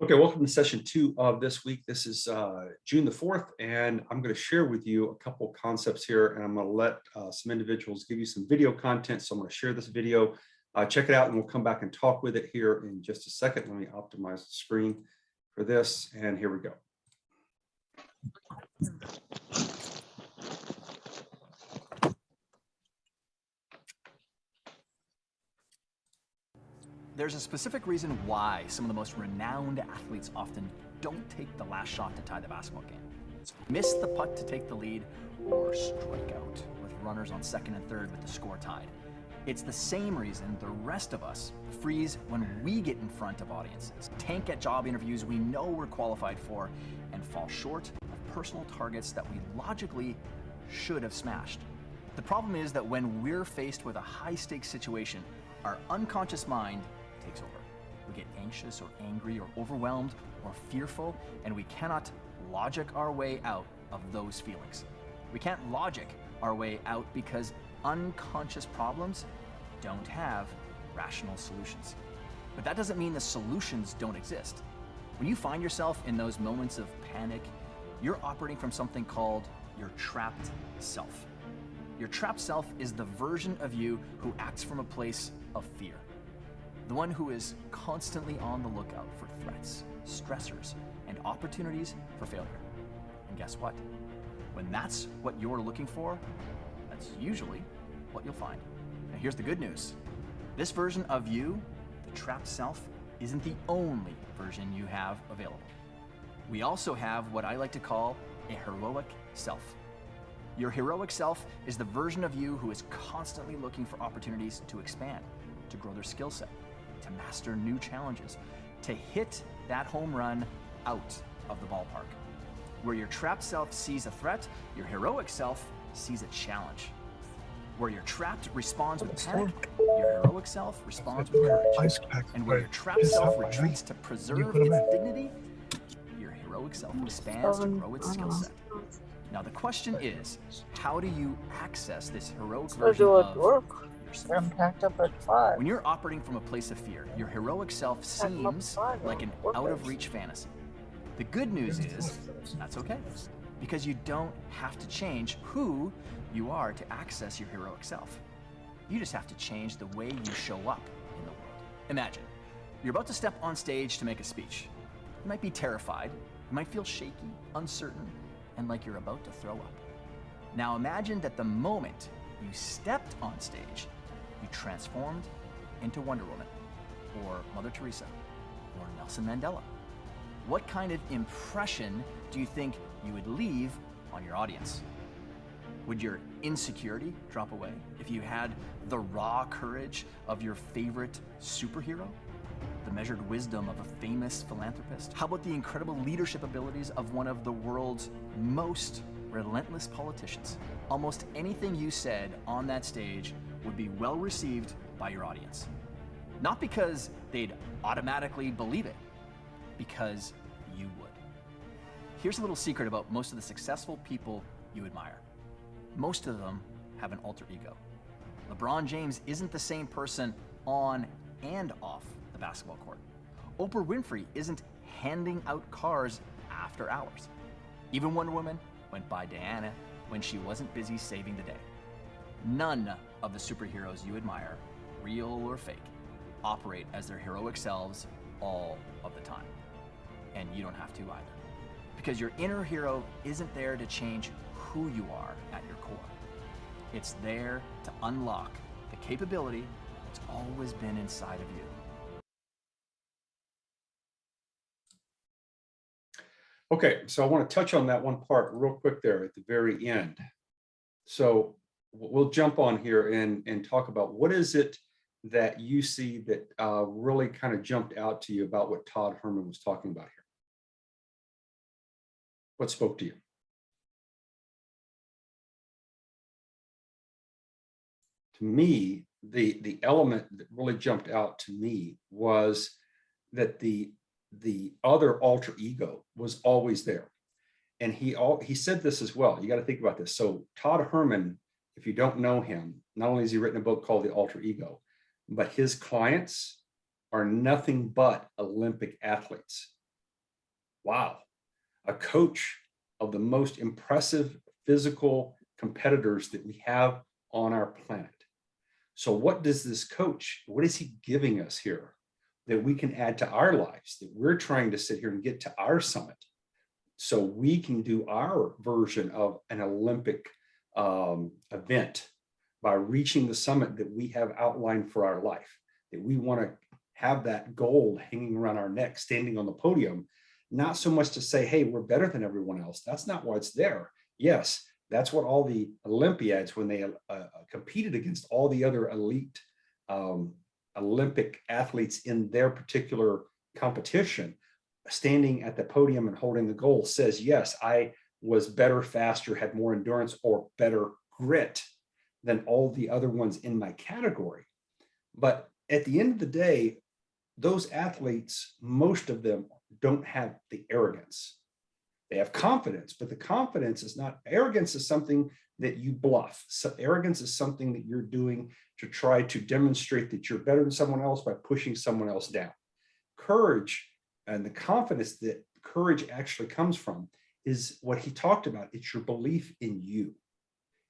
Okay, welcome to session 2 of this week. This is June the 4th, and I'm going to share with you a couple concepts here, and I'm going to let some individuals give you some video content. So I'm going to share this video, check it out, and we'll come back and talk with it here in just a second. Let me optimize the screen for this, and here we go. There's a specific reason why some of the most renowned athletes often don't take the last shot to tie the basketball game, miss the putt to take the lead, or strike out with runners on second and third with the score tied. It's the same reason the rest of us freeze when we get in front of audiences, tank at job interviews we know we're qualified for, and fall short of personal targets that we logically should have smashed. The problem is that when we're faced with a high-stakes situation, our unconscious mind takes over. We get anxious or angry or overwhelmed or fearful, and we cannot logic our way out of those feelings. We can't logic our way out because unconscious problems don't have rational solutions. But that doesn't mean the solutions don't exist. When you find yourself in those moments of panic, you're operating from something called your trapped self. Your trapped self is the version of you who acts from a place of fear. The one who is constantly on the lookout for threats, stressors, and opportunities for failure. And guess what? When that's what you're looking for, that's usually what you'll find. Now here's the good news. This version of you, the trapped self, isn't the only version you have available. We also have what I like to call a heroic self. Your heroic self is the version of you who is constantly looking for opportunities to expand, to grow their skill set, to master new challenges, to hit that home run out of the ballpark. Where your trapped self sees a threat, your heroic self sees a challenge. Where your trapped responds with panic, your heroic self responds with courage. And where your trapped self retreats to preserve its dignity, your heroic self expands to grow its skill set. Now the question is, how do you access this heroic version of yourself? I'm packed up at 5. When you're operating from a place of fear, your heroic self seems like an out-of-reach fantasy. The good news is, that's okay, because you don't have to change who you are to access your heroic self. You just have to change the way you show up in the world. Imagine, you're about to step on stage to make a speech. You might be terrified, you might feel shaky, uncertain, and like you're about to throw up. Now imagine that the moment you stepped on stage, you transformed into Wonder Woman, or Mother Teresa, or Nelson Mandela. What kind of impression do you think you would leave on your audience? Would your insecurity drop away if you had the raw courage of your favorite superhero? The measured wisdom of a famous philanthropist? How about the incredible leadership abilities of one of the world's most relentless politicians? Almost anything you said on that stage would be well received by your audience. Not because they'd automatically believe it, because you would. Here's a little secret about most of the successful people you admire. Most of them have an alter ego. LeBron James isn't the same person on and off the basketball court. Oprah Winfrey isn't handing out cars after hours. Even Wonder Woman went by Diana when she wasn't busy saving the day. None of the superheroes you admire, real or fake, operate as their heroic selves all of the time. And you don't have to either. Because your inner hero isn't there to change who you are at your core. It's there to unlock the capability that's always been inside of you. Okay, so I want to touch on that one part real quick there at the very end. So we'll jump on here and talk about what is it that you see that really kind of jumped out to you about what Todd Herman was talking about here. What spoke to you? To me, the element that really jumped out to me was that the other alter ego was always there. And he said this as well. You got to think about this. So Todd Herman, if you don't know him, not only has he written a book called The Alter Ego, but his clients are nothing but Olympic athletes. Wow, a coach of the most impressive physical competitors that we have on our planet. So what does this coach, what is he giving us here that we can add to our lives, that we're trying to sit here and get to our summit so we can do our version of an Olympic event by reaching the summit that we have outlined for our life, that we want to have that gold hanging around our neck, standing on the podium, not so much to say, hey, we're better than everyone else. That's not why it's there. Yes, that's what all the Olympiads, when they competed against all the other elite Olympic athletes in their particular competition, standing at the podium and holding the gold says, yes, I was better, faster, had more endurance or better grit than all the other ones in my category. But at the end of the day, those athletes, most of them don't have the arrogance. They have confidence, but the confidence is not, arrogance is something that you bluff. So arrogance is something that you're doing to try to demonstrate that you're better than someone else by pushing someone else down. Courage and the confidence that courage actually comes from is what he talked about. It's your belief in you.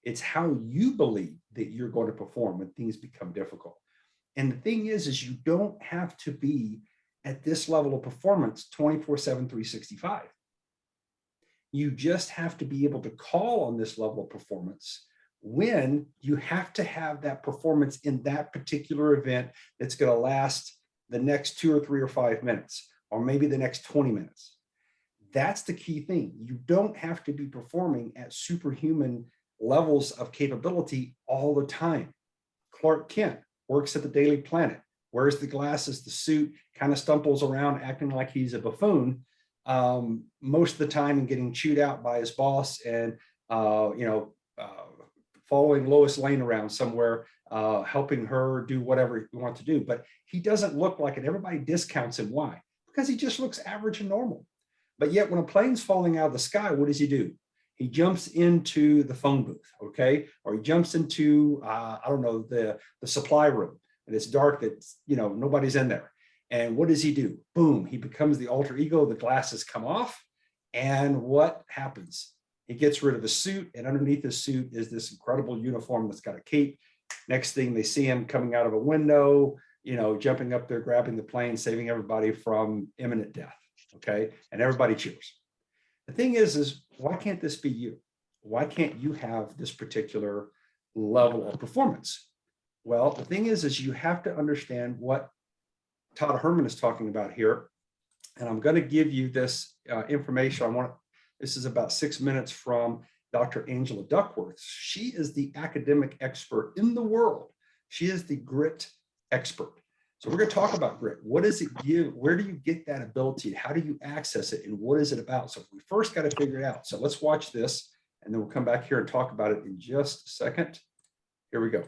It's how you believe that you're going to perform when things become difficult. And the thing is you don't have to be at this level of performance 24/7, 365. You just have to be able to call on this level of performance when you have to have that performance in that particular event that's going to last the next 2 or 3 or 5 minutes, or maybe the next 20 minutes. That's the key thing. You don't have to be performing at superhuman levels of capability all the time. Clark Kent works at the Daily Planet, wears the glasses, the suit, kind of stumbles around acting like he's a buffoon most of the time and getting chewed out by his boss and, following Lois Lane around somewhere, helping her do whatever he wants to do. But he doesn't look like it. Everybody discounts him. Why? Because he just looks average and normal. But yet when a plane's falling out of the sky, what does he do? He jumps into the phone booth, okay? Or he jumps into, the supply room, and it's dark, that's, nobody's in there. And what does he do? Boom, he becomes the alter ego, the glasses come off, and what happens? He gets rid of the suit, and underneath the suit is this incredible uniform that's got a cape. Next thing, they see him coming out of a window, jumping up there, grabbing the plane, saving everybody from imminent death, okay? And everybody cheers. The thing is why can't this be you? Why can't you have this particular level of performance? Well, the thing is you have to understand what Todd Herman is talking about here. And I'm going to give you this information. This is about 6 minutes from Dr. Angela Duckworth. She is the academic expert in the world. She is the grit expert. So we're going to talk about grit. What does it give? Where do you get that ability? How do you access it? And what is it about? So we first got to figure it out. So let's watch this, and then we'll come back here and talk about it in just a second. Here we go.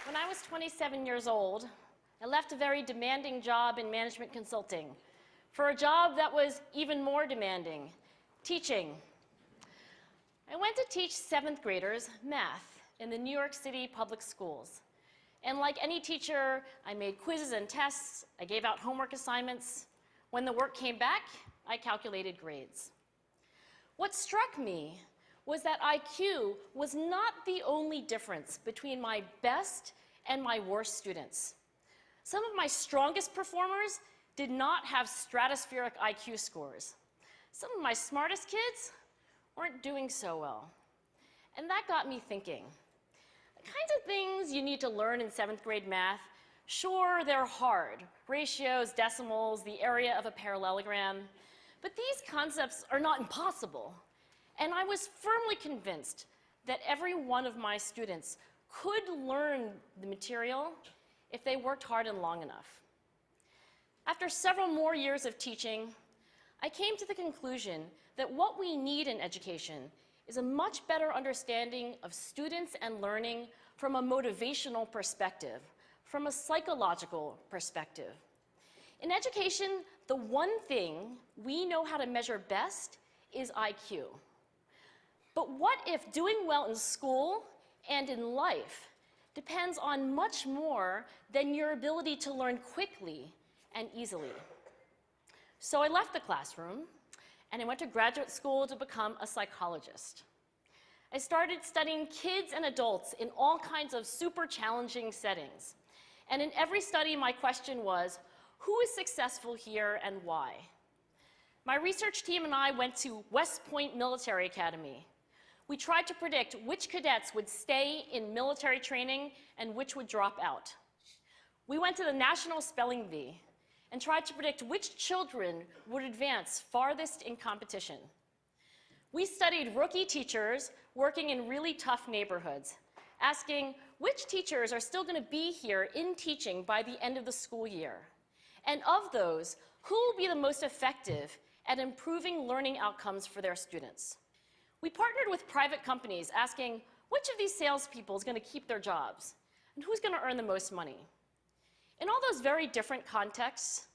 When I was 27 years old, I left a very demanding job in management consulting for a job that was even more demanding, teaching. I went to teach 7th graders math in the New York City public schools. And like any teacher, I made quizzes and tests, I gave out homework assignments. When the work came back, I calculated grades. What struck me was that IQ was not the only difference between my best and my worst students. Some of my strongest performers did not have stratospheric IQ scores. Some of my smartest kids weren't doing so well. And that got me thinking. The kinds of things you need to learn in 7th grade math, sure, they're hard. Ratios, decimals, the area of a parallelogram. But these concepts are not impossible. And I was firmly convinced that every one of my students could learn the material if they worked hard and long enough. After several more years of teaching, I came to the conclusion that what we need in education is a much better understanding of students and learning from a motivational perspective, from a psychological perspective. In education, the one thing we know how to measure best is IQ. But what if doing well in school and in life depends on much more than your ability to learn quickly and easily? So I left the classroom and I went to graduate school to become a psychologist. I started studying kids and adults in all kinds of super challenging settings. And in every study, my question was, who is successful here and why? My research team and I went to West Point Military Academy. We tried to predict which cadets would stay in military training and which would drop out. We went to the National Spelling Bee and tried to predict which children would advance farthest in competition. We studied rookie teachers working in really tough neighborhoods, asking which teachers are still going to be here in teaching by the end of the school year. And of those, who will be the most effective at improving learning outcomes for their students? We partnered with private companies asking which of these salespeople is going to keep their jobs and who's going to earn the most money. In all those very different contexts,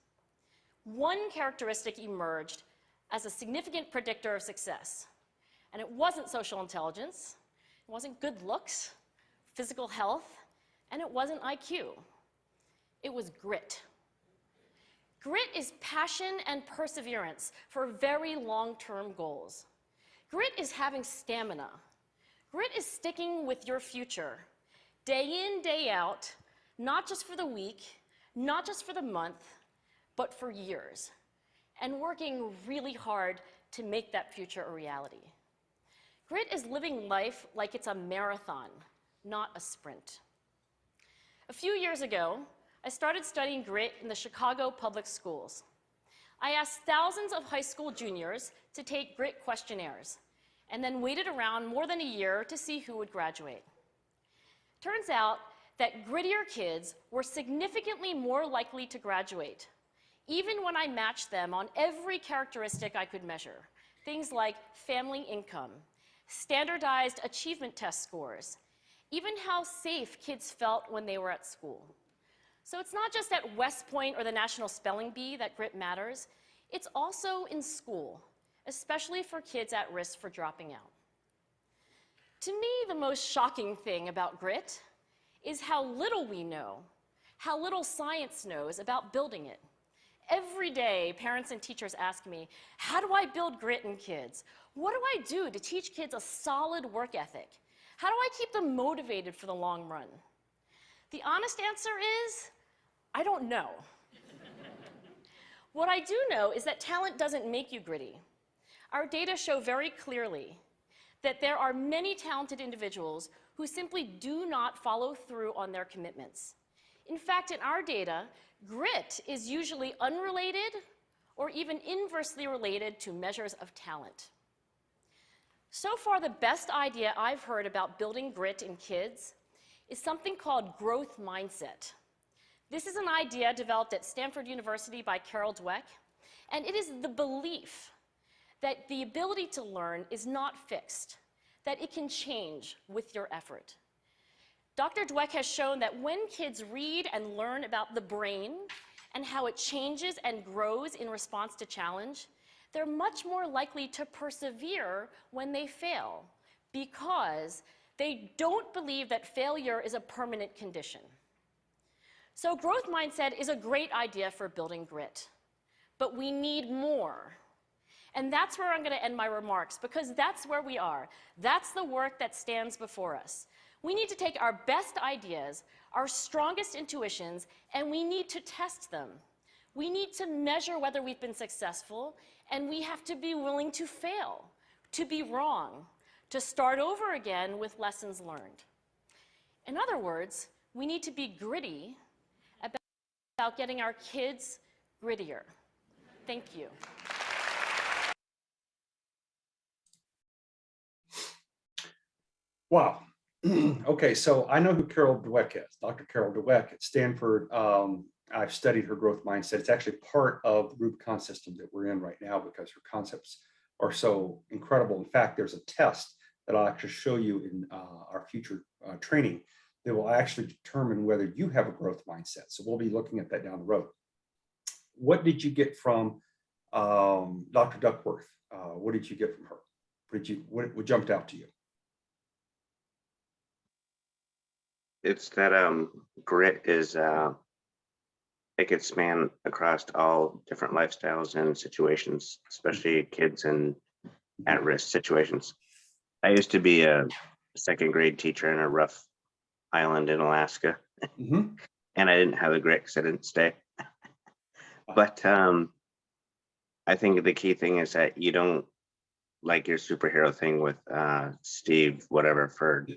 one characteristic emerged as a significant predictor of success. And it wasn't social intelligence, it wasn't good looks, physical health, and it wasn't IQ. It was grit. Grit is passion and perseverance for very long-term goals. Grit is having stamina. Grit is sticking with your future, day in, day out, not just for the week, not just for the month, but for years, and working really hard to make that future a reality. Grit is living life like it's a marathon, not a sprint. A few years ago, I started studying grit in the Chicago public schools. I asked thousands of high school juniors to take grit questionnaires, and then waited around more than a year to see who would graduate. Turns out that grittier kids were significantly more likely to graduate, even when I matched them on every characteristic I could measure, things like family income, standardized achievement test scores, even how safe kids felt when they were at school. So it's not just at West Point or the National Spelling Bee that grit matters, it's also in school, especially for kids at risk for dropping out. To me, the most shocking thing about grit is how little we know, how little science knows about building it. Every day, parents and teachers ask me, how do I build grit in kids? What do I do to teach kids a solid work ethic? How do I keep them motivated for the long run? The honest answer is, I don't know. What I do know is that talent doesn't make you gritty. Our data show very clearly that there are many talented individuals who simply do not follow through on their commitments. In fact, in our data, grit is usually unrelated or even inversely related to measures of talent. So far, the best idea I've heard about building grit in kids is something called growth mindset. This is an idea developed at Stanford University by Carol Dweck, and it is the belief that the ability to learn is not fixed, that it can change with your effort. Dr. Dweck has shown that when kids read and learn about the brain and how it changes and grows in response to challenge, they're much more likely to persevere when they fail because they don't believe that failure is a permanent condition. So growth mindset is a great idea for building grit, but we need more. And that's where I'm going to end my remarks, because that's where we are. That's the work that stands before us. We need to take our best ideas, our strongest intuitions, and we need to test them. We need to measure whether we've been successful, and we have to be willing to fail, to be wrong, to start over again with lessons learned. In other words, we need to be gritty about getting our kids grittier. Thank you. Wow. Okay, so I know who Carol Dweck is, Dr. Carol Dweck at Stanford. I've studied her growth mindset. It's actually part of the Rubicon system that we're in right now because her concepts are so incredible. In fact, there's a test that I'll actually show you in our future training that will actually determine whether you have a growth mindset. So we'll be looking at that down the road. What did you get from Dr. Duckworth, what did you get from her? What jumped out to you? It's that grit is it could span across all different lifestyles and situations, especially kids in at-risk situations. I used to be a second grade teacher in a rough island in Alaska, Mm-hmm. and I didn't have the grit because I didn't stay. But I think the key thing is that you don't, like your superhero thing with Steve, whatever, for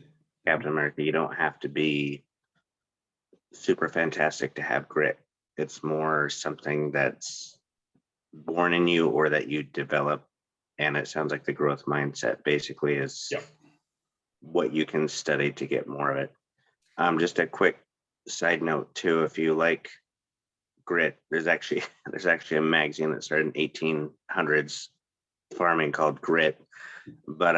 Captain America, you don't have to be super fantastic to have grit. It's more something that's born in you or that you develop. And it sounds like the growth mindset basically is Yep. what you can study to get more of it. Just a quick side note too, if you like grit, there's actually a magazine that started in 1800s farming called Grit. But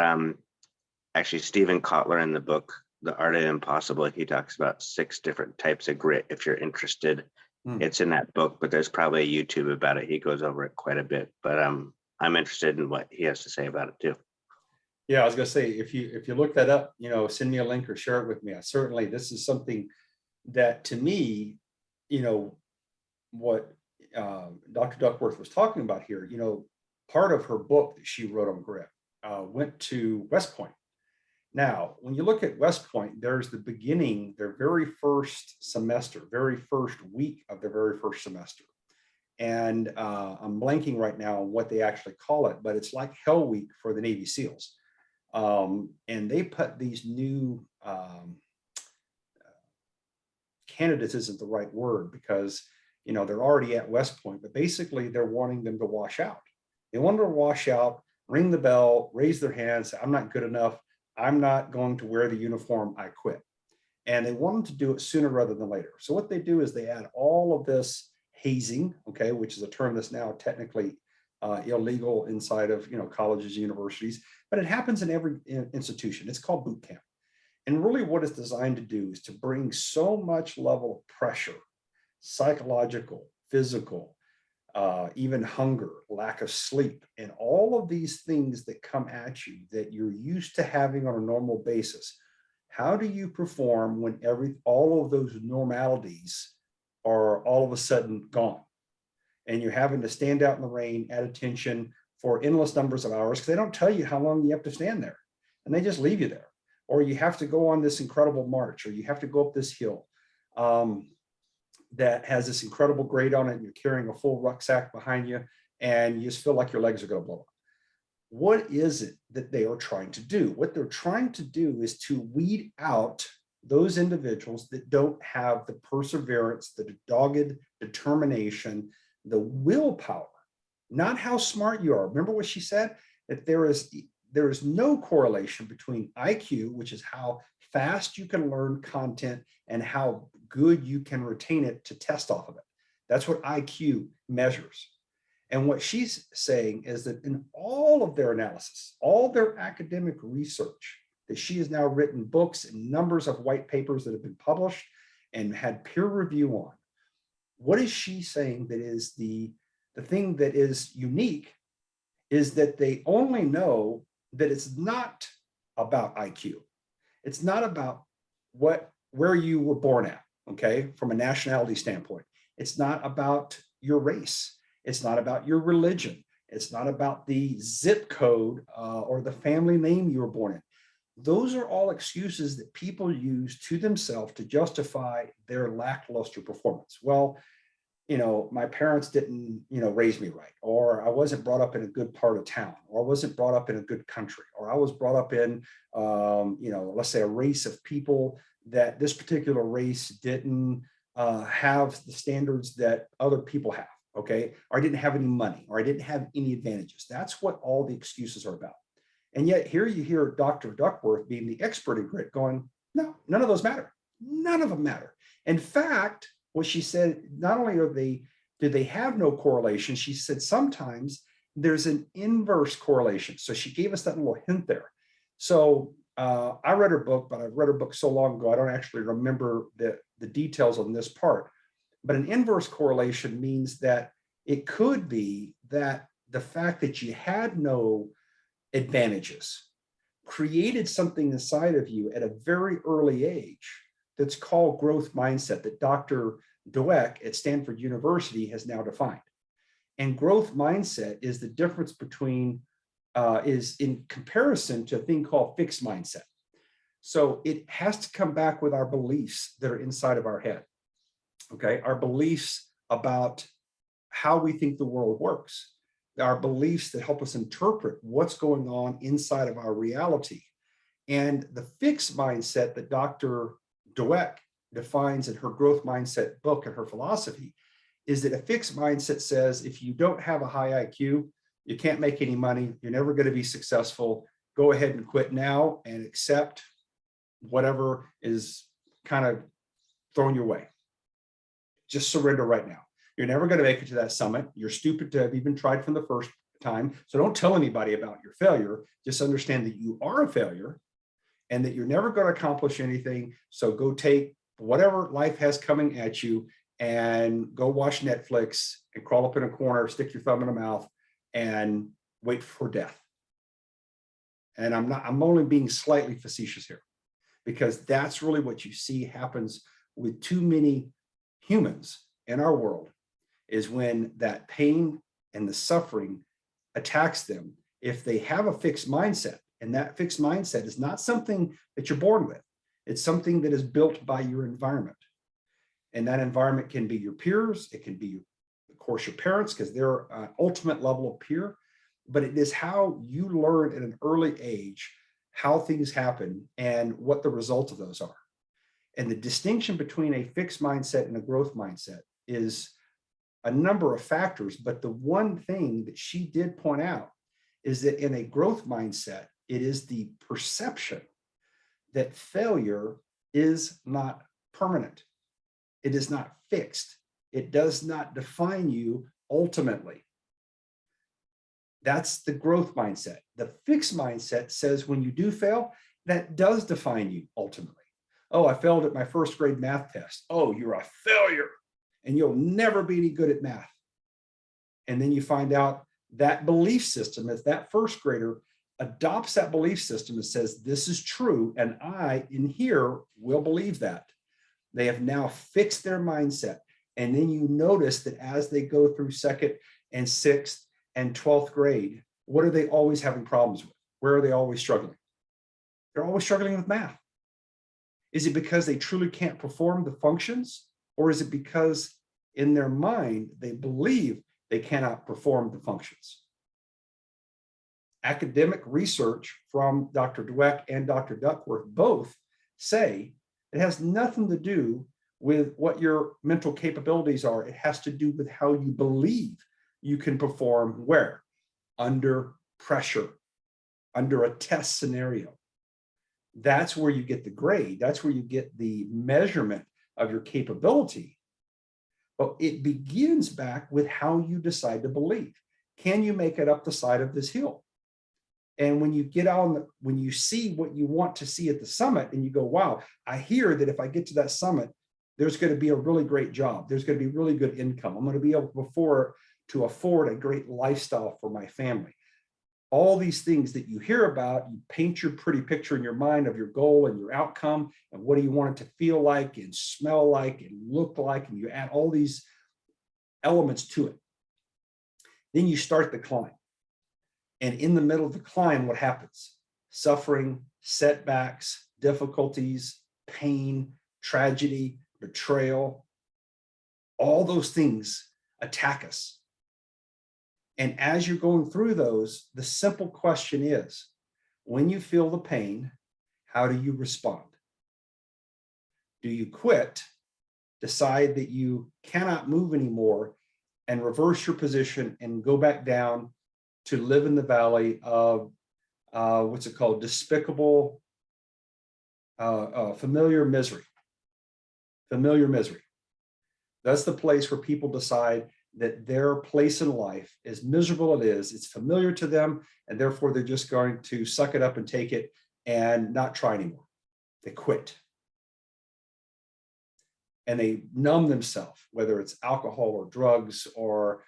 actually Stephen Kotler in the book The Art of Impossible, he talks about 6 different types of grit. If you're interested, it's in that book, but there's probably a YouTube about it. He goes over it quite a bit, but I'm interested in what he has to say about it too. Yeah, I was gonna say, if you look that up, send me a link or share it with me. This is something that, to me, what Dr. Duckworth was talking about here, part of her book that she wrote on grit went to West Point. Now, when you look at West Point, there's the beginning, their very first semester, very first week of their very first semester. And I'm blanking right now on what they actually call it, but it's like Hell Week for the Navy SEALs. And they put these new candidates, isn't the right word, because they're already at West Point, but basically they're wanting them to wash out. They want them to wash out, ring the bell, raise their hands, say, I'm not good enough, I'm not going to wear the uniform, I quit. And they want them to do it sooner rather than later. So what they do is they add all of this hazing, okay, which is a term that's now technically illegal inside of colleges, universities, but it happens in every institution. It's called boot camp. And really what it's designed to do is to bring so much level of pressure, psychological, physical, even hunger, lack of sleep, and all of these things that come at you that you're used to having on a normal basis. How do you perform when all of those normalities are all of a sudden gone? And you're having to stand out in the rain at attention for endless numbers of hours because they don't tell you how long you have to stand there. And they just leave you there. Or you have to go on this incredible march, or you have to go up this hill that has this incredible grade on it, and you're carrying a full rucksack behind you, and you just feel like your legs are going to blow up. What is it that they are trying to do? What they're trying to do is to weed out those individuals that don't have the perseverance, the dogged determination, the willpower, not how smart you are. Remember what she said? That there is no correlation between IQ, which is how fast you can learn content, and how good you can retain it to test off of it. That's what IQ measures. And what she's saying is that in all of their analysis, all their academic research, that she has now written books and numbers of white papers that have been published and had peer review on. What is she saying that is the thing that is unique is that they only know that it's not about IQ. It's not about where you were born at, okay, from a nationality standpoint. It's not about your race. It's not about your religion. It's not about the zip code or the family name you were born in. Those are all excuses that people use to themselves to justify their lackluster performance. Well, my parents didn't, raise me right, or I wasn't brought up in a good part of town, or I wasn't brought up in a good country, or I was brought up in, let's say a race of people that this particular race didn't have the standards that other people have, okay? Or I didn't have any money, or I didn't have any advantages. That's what all the excuses are about. And yet here you hear Dr. Duckworth being the expert in grit going, no, none of those matter. None of them matter. In fact, what she said, not only do they have no correlation, she said sometimes there's an inverse correlation. So she gave us that little hint there. So I read her book, but I read her book so long ago, I don't actually remember the details on this part. But an inverse correlation means that It could be that the fact that you had no advantages created something inside of you at a very early age that's called growth mindset that Dr. Dweck at Stanford University has now defined. And growth mindset is the difference between, is in comparison to a thing called fixed mindset. So it has to come back with our beliefs that are inside of our head. Okay, our beliefs about how we think the world works, our beliefs that help us interpret what's going on inside of our reality. And the fixed mindset that Dr. Dweck defines in her growth mindset book and her philosophy is that a fixed mindset says, if you don't have a high IQ, you can't make any money, you're never going to be successful, go ahead and quit now and accept whatever is kind of thrown your way. Just surrender right now. You're never going to make it to that summit. You're stupid to have even tried from the first time. So don't tell anybody about your failure. Just understand that you are a failure and that you're never going to accomplish anything. So go take whatever life has coming at you and go watch Netflix and crawl up in a corner, stick your thumb in a mouth and wait for death. And I'm only being slightly facetious here, because that's really what you see happens with too many humans in our world, is when that pain and the suffering attacks them. If they have a fixed mindset, and that fixed mindset is not something that you're born with, it's something that is built by your environment. And that environment can be your peers, it can be, of course, your parents, because they're an ultimate level of peer, but it is how you learn at an early age how things happen and what the results of those are. And the distinction between a fixed mindset and a growth mindset is a number of factors, but the one thing that she did point out is that in a growth mindset, it is the perception that failure is not permanent. It is not fixed. It does not define you ultimately. That's the growth mindset. The fixed mindset says when you do fail, that does define you ultimately. Oh, I failed at my first grade math test. Oh, you're a failure and you'll never be any good at math. And then you find out that belief system, if that first grader adopts that belief system and says, this is true, and I in here will believe that. They have now fixed their mindset. And then you notice that as they go through second and sixth and 12th grade, what are they always having problems with? Where are they always struggling? They're always struggling with math. Is it because they truly can't perform the functions? Or is it because in their mind, they believe they cannot perform the functions? Academic research from Dr. Dweck and Dr. Duckworth both say it has nothing to do with what your mental capabilities are. It has to do with how you believe you can perform where? Under pressure, under a test scenario. That's where you get the grade. That's where you get the measurement of your capability. But it begins back with how you decide to believe. Can you make it up the side of this hill? And when you get on, when you see what you want to see at the summit and you go, wow, I hear that if I get to that summit, there's going to be a really great job. There's going to be really good income. I'm going to be able to afford a great lifestyle for my family. All these things that you hear about, you paint your pretty picture in your mind of your goal and your outcome and what do you want it to feel like and smell like and look like, and you add all these elements to it. Then you start the climb. And in the middle of the climb, what happens? Suffering, setbacks, difficulties, pain, tragedy, betrayal, all those things attack us. And as you're going through those, the simple question is, when you feel the pain, how do you respond? Do you quit, decide that you cannot move anymore, and reverse your position and go back down to live in the valley of what's it called? Despicable, familiar misery. Familiar misery. That's the place where people decide that their place in life, as miserable it is, it's familiar to them, and therefore they're just going to suck it up and take it and not try anymore. They quit. And they numb themselves, whether it's alcohol or drugs or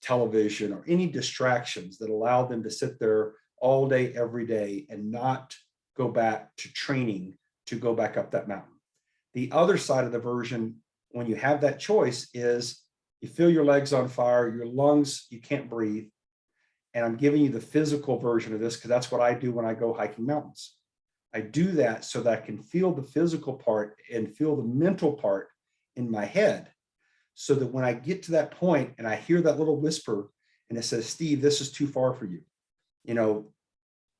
television or any distractions that allow them to sit there all day, every day, and not go back to training to go back up that mountain. The other side of the version, when you have that choice, is you feel your legs on fire, your lungs, you can't breathe. And I'm giving you the physical version of this because that's what I do when I go hiking mountains. I do that so that I can feel the physical part and feel the mental part in my head, so that when I get to that point and I hear that little whisper and it says, Steve, this is too far for you. You know,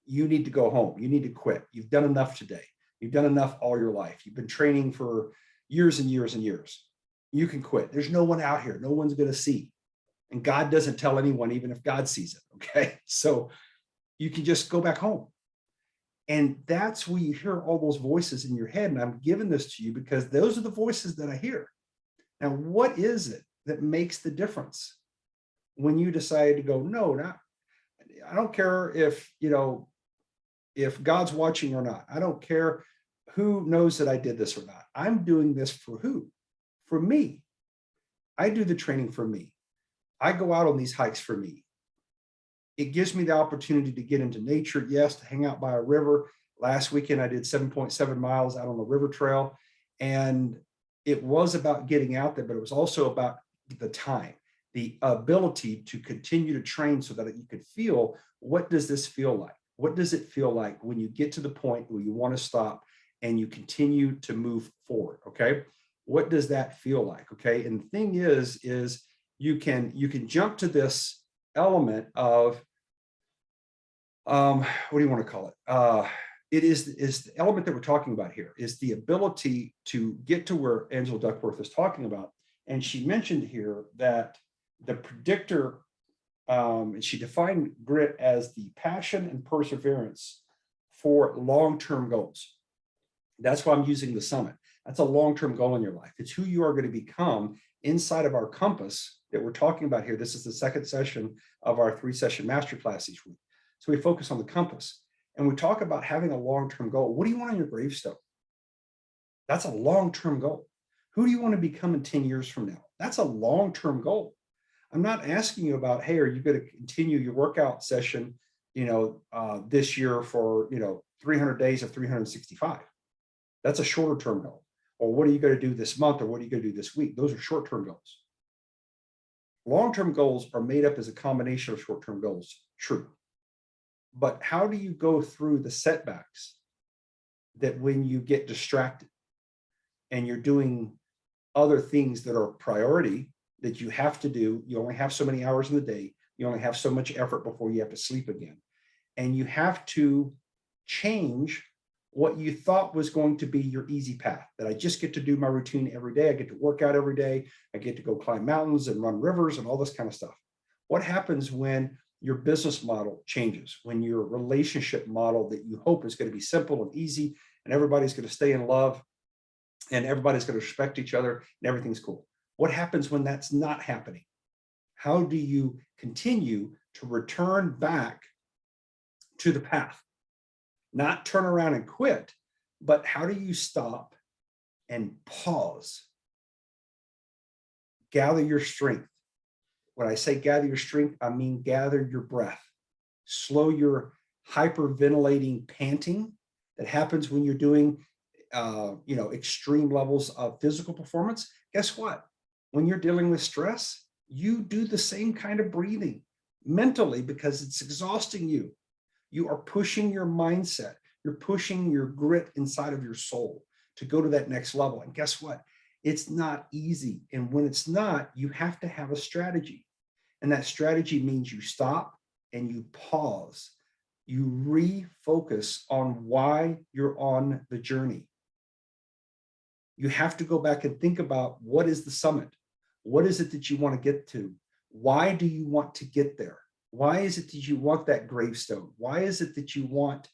you need to go home. You need to quit. You've done enough today. You've done enough all your life. You've been training for years and years and years. You can quit. There's no one out here. No one's going to see. And God doesn't tell anyone, even if God sees it. Okay. So you can just go back home. And that's where you hear all those voices in your head. And I'm giving this to you because those are the voices that I hear. Now, what is it that makes the difference when you decide to go, no, not, I don't care if, you know, if God's watching or not. I don't care who knows that I did this or not. I'm doing this for who? For me. I do the training for me. I go out on these hikes for me. It gives me the opportunity to get into nature, yes, to hang out by a river. Last weekend, I did 7.7 miles out on the river trail. And it was about getting out there, but it was also about the time, the ability to continue to train so that you could feel, what does this feel like? What does it feel like when you get to the point where you want to stop and you continue to move forward? Okay. What does that feel like? Okay. And the thing is you can jump to this element of, what do you want to call it? It is the element that we're talking about here, is the ability to get to where Angela Duckworth is talking about. And she mentioned here that the predictor, and she defined grit as the passion and perseverance for long-term goals. That's why I'm using the summit. That's a long-term goal in your life. It's who you are going to become inside of our compass that we're talking about here. This is the second session of our 3-session masterclass each week. So we focus on the compass and we talk about having a long-term goal. What do you want on your gravestone? That's a long-term goal. Who do you want to become in 10 years from now? That's a long-term goal. I'm not asking you about, hey, are you going to continue your workout session, this year for, 300 days of 365? That's a shorter term goal. Or what are you going to do this month? Or what are you going to do this week? Those are short-term goals. Long-term goals are made up as a combination of short-term goals. True. But how do you go through the setbacks that when you get distracted and you're doing other things that are priority that you have to do? You only have so many hours in the day. You only have so much effort before you have to sleep again. And you have to change what you thought was going to be your easy path, that I just get to do my routine every day. I get to work out every day. I get to go climb mountains and run rivers and all this kind of stuff. What happens when your business model changes, when your relationship model that you hope is going to be simple and easy and everybody's going to stay in love and everybody's going to respect each other and everything's cool? What happens when that's not happening? How do you continue to return back to the path? Not turn around and quit, but how do you stop and pause? Gather your strength. When I say gather your strength, I mean gather your breath. Slow your hyperventilating panting that happens when you're doing extreme levels of physical performance. Guess what? When you're dealing with stress, you do the same kind of breathing mentally because it's exhausting you. You are pushing your mindset. You're pushing your grit inside of your soul to go to that next level. And guess what? It's not easy. And when it's not, you have to have a strategy. And that strategy means you stop and you pause. You refocus on why you're on the journey. You have to go back and think about, what is the summit? What is it that you want to get to? Why do you want to get there? Why is it that you want that gravestone? Why is it that you want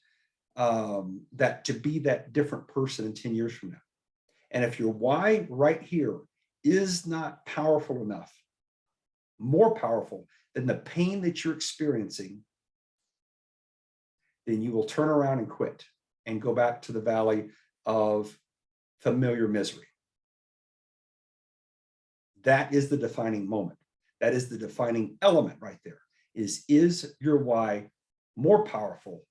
that to be that different person in 10 years from now? And if your why right here is not powerful enough, more powerful than the pain that you're experiencing, then you will turn around and quit and go back to the valley of familiar misery. That is the defining moment. That is the defining element right there. Is your why more powerful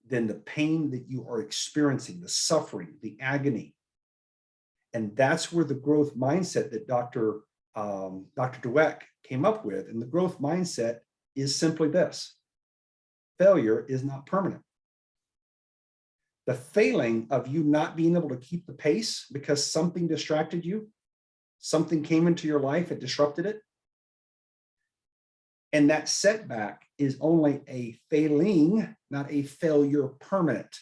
than the pain that you are experiencing, the suffering, the agony? And that's where the growth mindset that Dr. Dweck came up with. And the growth mindset is simply this: failure is not permanent. The failing of you not being able to keep the pace because something distracted you, something came into your life, it disrupted it. And that setback is only a failing, not a failure permanent.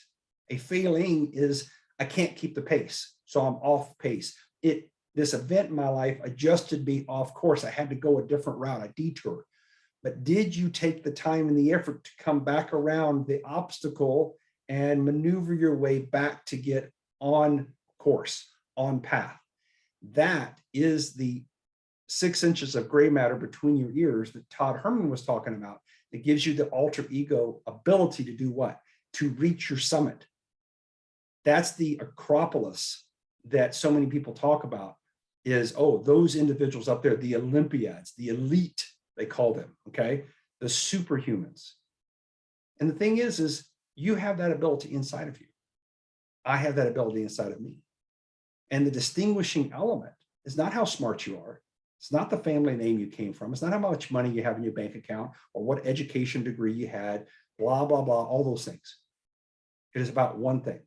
A failing is, I can't keep the pace, so I'm off pace. This event in my life adjusted me off course. I had to go a different route, a detour. But did you take the time and the effort to come back around the obstacle and maneuver your way back to get on course, on path? That is the 6 inches of gray matter between your ears that Todd Herman was talking about, that gives you the alter ego ability to do what? To reach your summit. That's the Acropolis that so many people talk about, is, oh, those individuals up there, the Olympiads, the elite, they call them, okay? The superhumans. And the thing is you have that ability inside of you. I have that ability inside of me. And the distinguishing element is not how smart you are. It's not the family name you came from. It's not how much money you have in your bank account or what education degree you had, blah, blah, blah, all those things. It is about one thing.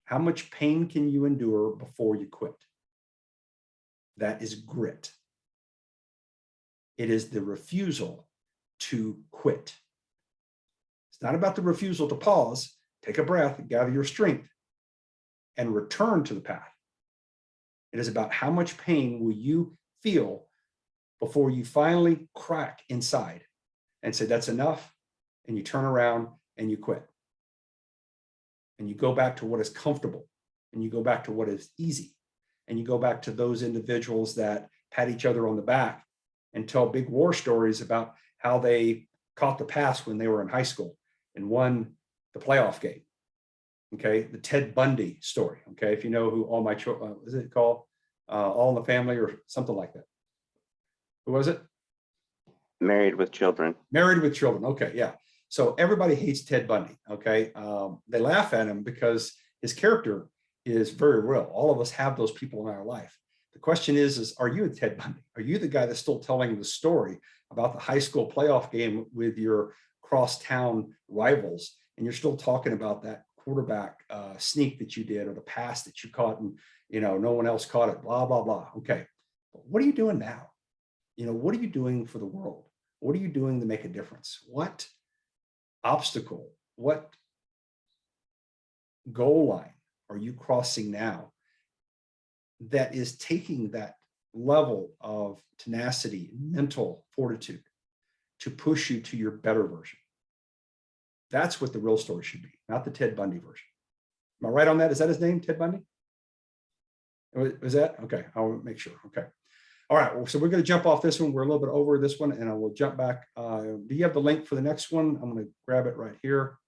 How much pain can you endure before you quit? That is grit. It is the refusal to quit. It's not about the refusal to pause, take a breath, gather your strength, and return to the path. It is about how much pain will you feel before you finally crack inside and say, that's enough, and you turn around and you quit. And you go back to what is comfortable, and you go back to what is easy, and you go back to those individuals that pat each other on the back and tell big war stories about how they caught the pass when they were in high school and won the playoff game. Okay, the Ted Bundy story. Okay, if you know who All My Children, is it called All in the Family or something like that? Who was it? Married with Children. Married with Children. Okay, yeah. So everybody hates Ted Bundy. Okay, they laugh at him because his character is very real. All of us have those people in our life. The question is are you a Ted Bundy? Are you the guy that's still telling the story about the high school playoff game with your crosstown rivals, and you're still talking about that quarterback sneak that you did or the pass that you caught and no one else caught it, blah, blah, blah. Okay, but what are you doing now? What are you doing for the world? What are you doing to make a difference? What obstacle, what goal line are you crossing now that is taking that level of tenacity, mental fortitude to push you to your better version? That's what the real story should be, not the Ted Bundy version. Am I right on that? Is that his name, Ted Bundy? Was that? Okay, I'll make sure. Okay. All right, so we're going to jump off this one. We're a little bit over this one, and I will jump back. Do you have the link for the next one? I'm going to grab it right here.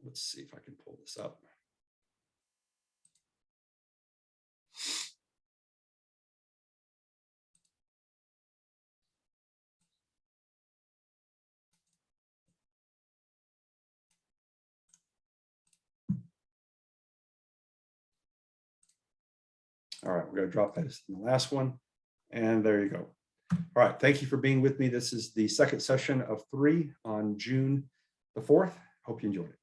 Let's see if I can pull this up. All right, we're going to drop that as the last one. And there you go. All right, thank you for being with me. This is the second session of 3 on June the 4th. Hope you enjoyed it.